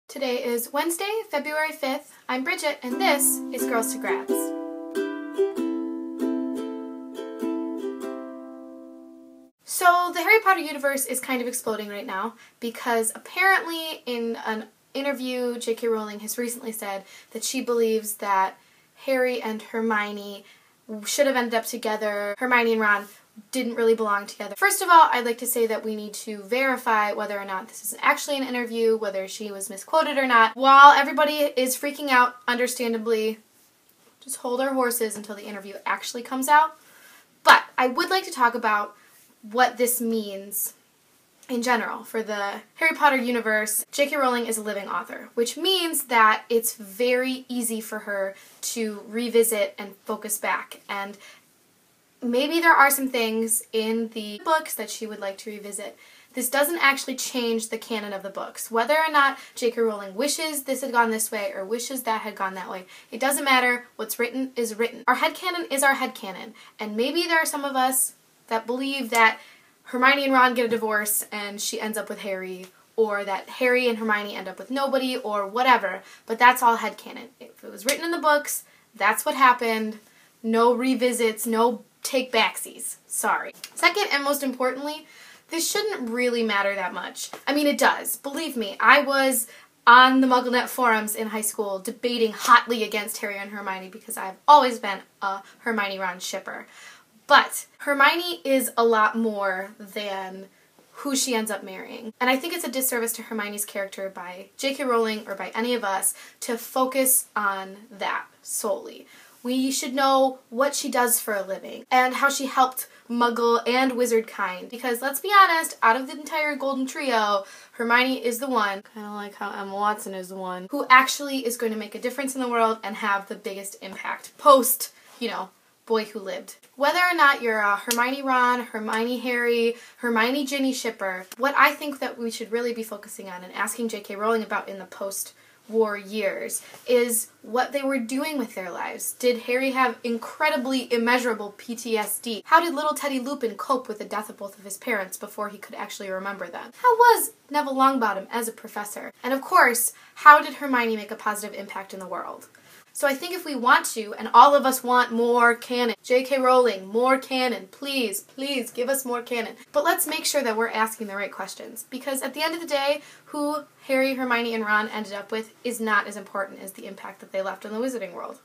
Today is Wednesday, February 5th. I'm Bridget, and this is Girls to Grads. So the Harry Potter universe is kind of exploding right now because apparently in an interview, J.K. Rowling has recently said that she believes that Harry and Hermione should have ended up together. Hermione and Ron didn't really belong together. First of all, I'd like to say that we need to verify whether or not this is actually an interview, whether she was misquoted or not. While everybody is freaking out, understandably, just hold our horses until the interview actually comes out. But I would like to talk about what this means in general for the Harry Potter universe. J.K. Rowling is a living author, which means that it's very easy for her to revisit and focus back, and maybe there are some things in the books that she would like to revisit. This doesn't actually change the canon of the books. Whether or not J.K. Rowling wishes this had gone this way or wishes that had gone that way, it doesn't matter. What's written is written. Our headcanon is our headcanon, and maybe there are some of us that believe that Hermione and Ron get a divorce and she ends up with Harry, or that Harry and Hermione end up with nobody, or whatever, but that's all headcanon. If it was written in the books, that's what happened. No revisits, no take backsies. Sorry. Second, and most importantly, this shouldn't really matter that much. I mean, it does. Believe me, I was on the MuggleNet forums in high school debating hotly against Harry and Hermione because I've always been a Hermione-Ron shipper. But Hermione is a lot more than who she ends up marrying. And I think it's a disservice to Hermione's character by J.K. Rowling or by any of us to focus on that solely. We should know what she does for a living and how she helped Muggle and wizard kind. Because let's be honest, out of the entire Golden Trio, Hermione is the one, kind of like how Emma Watson is the one, who actually is going to make a difference in the world and have the biggest impact post, Boy Who Lived. Whether or not you're a Hermione Ron, Hermione Harry, Hermione Ginny shipper, what I think that we should really be focusing on and asking J.K. Rowling about in the post-war years is what they were doing with their lives. Did Harry have incredibly immeasurable PTSD? How did little Teddy Lupin cope with the death of both of his parents before he could actually remember them? How was Neville Longbottom as a professor? And of course, how did Hermione make a positive impact in the world? So I think if we want to, and all of us want more canon, J.K. Rowling, more canon, please, please give us more canon. But let's make sure that we're asking the right questions, because at the end of the day, who Harry, Hermione, and Ron ended up with is not as important as the impact that they left on the wizarding world.